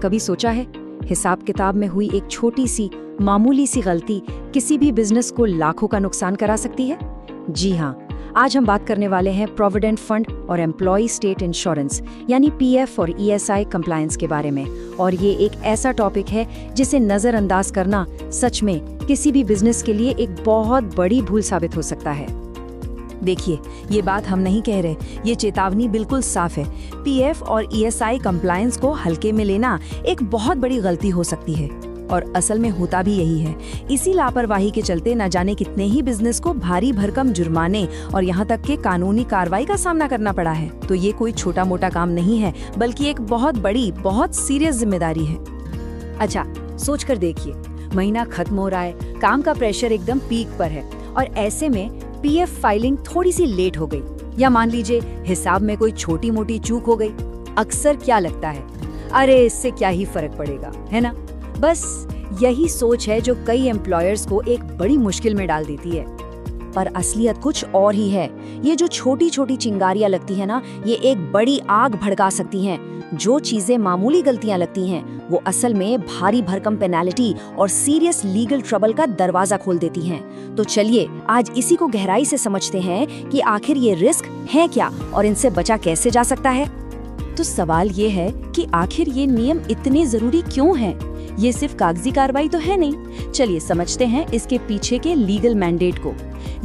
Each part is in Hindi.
कभी सोचा है, हिसाब किताब में हुई एक छोटी सी मामूली सी गलती किसी भी बिजनेस को लाखों का नुकसान करा सकती है? जी हाँ, आज हम बात करने वाले हैं प्रोविडेंट फंड और एम्प्लॉय स्टेट इंश्योरेंस यानी पीएफ और ईएसआई कंप्लायंस के बारे में। और ये एक ऐसा टॉपिक है जिसे नजरअंदाज करना सच में किसी भी बिजनेस के लिए एक बहुत बड़ी भूल साबित हो सकता है। देखिए, ये बात हम नहीं कह रहे, ये चेतावनी बिल्कुल साफ है। पीएफ और ईएसआई कंप्लायंस को हल्के में लेना एक बहुत बड़ी गलती हो सकती है और असल में होता भी यही है। इसी लापरवाही के चलते न जाने कितने ही बिजनेस को भारी भरकम जुर्माने और यहाँ तक के कानूनी कार्रवाई का सामना करना पड़ा है। तो ये कोई छोटा मोटा काम नहीं है, बल्कि एक बहुत बड़ी, बहुत सीरियस जिम्मेदारी है। अच्छा, सोच कर देखिए, महीना खत्म हो रहा है, काम का प्रेशर एकदम पीक पर है और ऐसे में पीएफ फाइलिंग थोड़ी सी लेट हो गई, या मान लीजिए हिसाब में कोई छोटी मोटी चूक हो गई। अक्सर क्या लगता है, अरे इससे क्या ही फर्क पड़ेगा, है ना? बस यही सोच है जो कई एम्प्लॉयर्स को एक बड़ी मुश्किल में डाल देती है। पर असलियत कुछ और ही है। ये जो छोटी छोटी चिंगारियां लगती है ना, ये एक बड़ी आग भड़का सकती हैं। जो चीजें मामूली गलतियां लगती हैं, वो असल में भारी भरकम पेनल्टी और सीरियस लीगल ट्रबल का दरवाजा खोल देती हैं। तो चलिए आज इसी को गहराई से समझते हैं कि आखिर ये रिस्क है क्या और इनसे बचा कैसे जा सकता है। तो सवाल ये है कि आखिर ये नियम इतने जरूरी क्यों हैं? ये सिर्फ कागजी कार्रवाई तो है नहीं। चलिए समझते हैं इसके पीछे के लीगल मैंडेट को।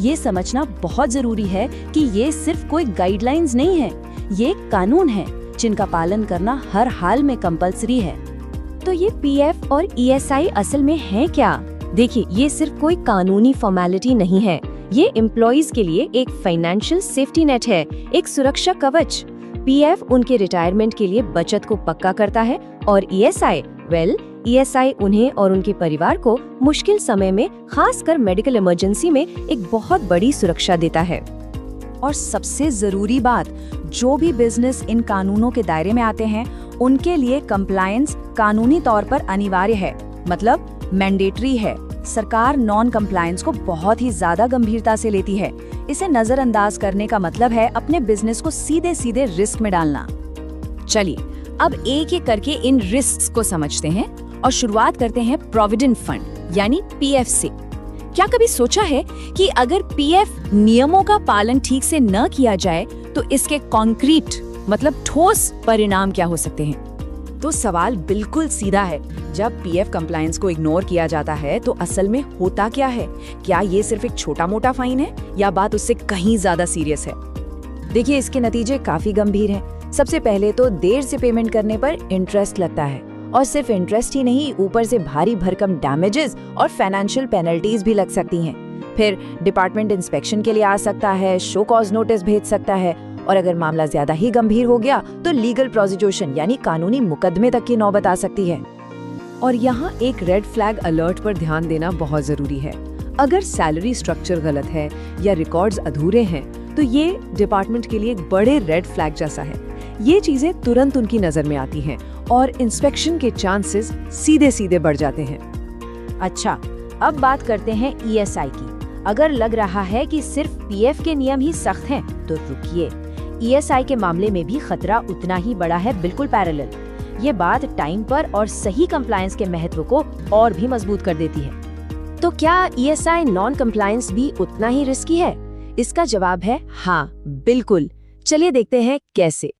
ये समझना बहुत जरूरी है कि ये सिर्फ कोई गाइडलाइंस नहीं है, ये कानून है जिनका पालन करना हर हाल में कंपल्सरी है। तो ये पीएफ और ईएसआई असल में है क्या? देखिए, ये सिर्फ कोई कानूनी फॉर्मेलिटी नहीं है, ये एम्प्लॉइज के लिए एक फाइनेंशियल सेफ्टी नेट है, एक सुरक्षा कवच। पीएफ उनके रिटायरमेंट के लिए बचत को पक्का करता है और ईएसआई उन्हें और उनके परिवार को मुश्किल समय में, खासकर मेडिकल इमरजेंसी में, एक बहुत बड़ी सुरक्षा देता है। और सबसे जरूरी बात, जो भी बिजनेस इन कानूनों के दायरे में आते हैं, उनके लिए कंप्लायंस कानूनी तौर पर अनिवार्य है, मतलब मैंडेटरी है। सरकार नॉन कंप्लायंस को बहुत ही ज्यादा गंभीरता से लेती है। इसे नजरअंदाज करने का मतलब है अपने बिजनेस को सीधे सीधे रिस्क में डालना। चलिए अब एक एक करके इन रिस्क को समझते हैं और शुरुआत करते हैं प्रोविडेंट फंड यानी पीएफ से। क्या कभी सोचा है कि अगर पीएफ नियमों का पालन ठीक से न किया जाए तो इसके कॉन्क्रीट मतलब ठोस परिणाम क्या हो सकते हैं? तो सवाल बिल्कुल सीधा है। जब पीएफ कंप्लायंस को इग्नोर किया जाता है तो असल में होता क्या है? क्या ये सिर्फ एक छोटा मोटा फाइन है या बात उससे कहीं ज्यादा सीरियस है? देखिए, इसके नतीजे काफी गंभीर हैं। सबसे पहले तो देर से पेमेंट करने पर इंटरेस्ट लगता है, और सिर्फ इंटरेस्ट ही नहीं, ऊपर से भारी भरकम डैमेजेस और फाइनेंशियल पेनल्टीज भी लग सकती हैं। फिर डिपार्टमेंट इंस्पेक्शन के लिए आ सकता है, शो कॉज नोटिस भेज सकता है, और अगर मामला ज्यादा ही गंभीर हो गया तो लीगल प्रोसिक्यूशन यानी कानूनी मुकदमे तक की नौबत आ सकती है। और यहाँ एक रेड फ्लैग अलर्ट पर ध्यान देना बहुत जरूरी है। अगर सैलरी स्ट्रक्चर गलत है या रिकॉर्ड्स अधूरे हैं तो ये डिपार्टमेंट के लिए एक बड़े रेड फ्लैग जैसा है। ये चीजें तुरंत उनकी नजर में आती हैं और इंस्पेक्शन के चांसेस सीधे सीधे बढ़ जाते हैं। अच्छा, अब बात करते हैं ईएसआई की। अगर लग रहा है कि सिर्फ पीएफ के नियम ही सख्त हैं, तो रुकिए, ईएसआई के मामले में भी खतरा उतना ही बड़ा है, बिल्कुल पैरेलल। ये बात टाइम पर और सही कंप्लायंस के महत्व को और भी मजबूत कर देती है। तो क्या ईएसआई नॉन कंप्लायंस भी उतना ही रिस्की है? इसका जवाब है हाँ, बिल्कुल। चलिए देखते हैं कैसे।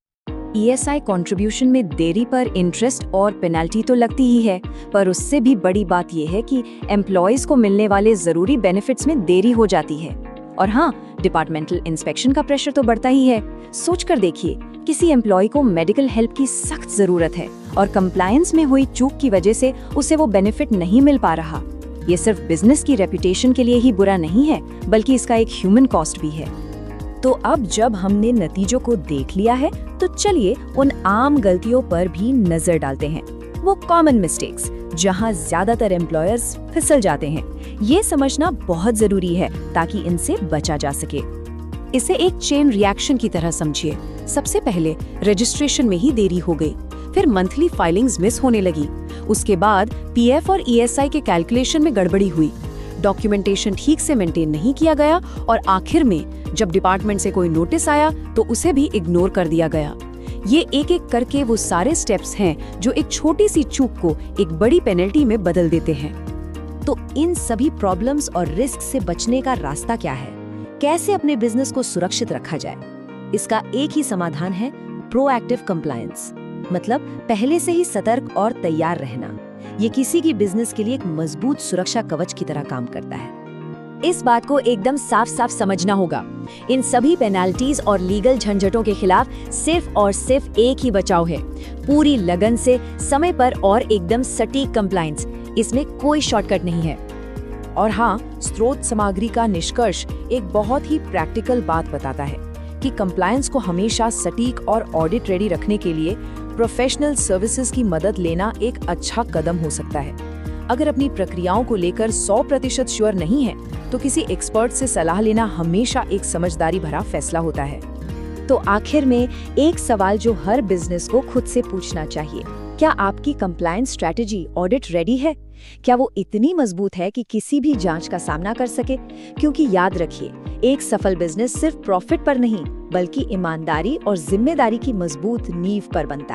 ईएसआई कंट्रीब्यूशन में देरी पर इंटरेस्ट और पेनल्टी तो लगती ही है, पर उससे भी बड़ी बात यह है कि एम्प्लॉयज को मिलने वाले जरूरी बेनिफिट्स में देरी हो जाती है। और हाँ, डिपार्टमेंटल इंस्पेक्शन का प्रेशर तो बढ़ता ही है। सोच कर देखिए, किसी एम्प्लॉय को मेडिकल हेल्प की सख्त जरूरत है और कंप्लायंस में हुई चूक की वजह से उसे वो बेनिफिट नहीं मिल पा रहा। ये सिर्फ बिजनेस की रेपुटेशन के लिए ही बुरा नहीं है, बल्कि इसका एक ह्यूमन कॉस्ट भी है। तो अब जब हमने नतीजों को देख लिया है, तो चलिए उन आम गलतियों पर भी नजर डालते हैं। वो कॉमन मिस्टेक्स जहां ज्यादातर एम्प्लॉयर्स फिसल जाते हैं, ये समझना बहुत जरूरी है ताकि इनसे बचा जा सके। इसे एक चेन रिएक्शन की तरह समझिए। सबसे पहले रजिस्ट्रेशन में ही देरी हो गई, फिर मंथली फाइलिंग्स मिस होने लगी, उसके बाद पीएफ और ईएसआई के कैलकुलेशन में गड़बड़ी हुई, डॉक्यूमेंटेशन ठीक से मेंटेन नहीं किया गया, और आखिर में जब डिपार्टमेंट से कोई नोटिस आया तो उसे भी इग्नोर कर दिया गया। ये एक एक करके वो सारे स्टेप्स हैं जो एक छोटी सी चूक को एक बड़ी पेनल्टी में बदल देते हैं। तो इन सभी प्रॉब्लम्स और रिस्क से बचने का रास्ता क्या है? कैसे अपने बिजनेस को सुरक्षित रखा जाए? इसका एक ही समाधान है, प्रोएक्टिव कंप्लायंस। मतलब पहले से ही सतर्क और तैयार रहना। ये किसी की बिजनेस के लिए एक मजबूत सुरक्षा कवच की तरह काम करता है। इस बात को एकदम साफ साफ समझना होगा। इन सभी पेनाल्टीज और लीगल झंझटों के खिलाफ सिर्फ और सिर्फ एक ही बचाव है, पूरी लगन से, समय पर और एकदम सटीक कंप्लायंस। इसमें कोई शॉर्टकट नहीं है। और हाँ, स्रोत सामग्री का निष्कर्ष एक बहुत ही प्रैक्टिकल बात बताता है कि कंप्लायंस को हमेशा सटीक और ऑडिट रेडी रखने के लिए प्रोफेशनल सर्विसेज की मदद लेना एक अच्छा कदम हो सकता है। अगर अपनी प्रक्रियाओं को लेकर 100% श्योर नहीं है, तो किसी एक्सपर्ट से सलाह लेना हमेशा एक समझदारी भरा फैसला होता है। तो आखिर में एक सवाल जो हर बिजनेस को खुद से पूछना चाहिए, क्या आपकी कंप्लायंस स्ट्रैटेजी ऑडिट रेडी है? क्या वो इतनी मजबूत है कि किसी भी जांच का सामना कर सके? क्योंकि याद रखिए, एक सफल बिजनेस सिर्फ प्रॉफिट पर नहीं, बल्कि ईमानदारी और जिम्मेदारी की मजबूत नींव पर बनता है।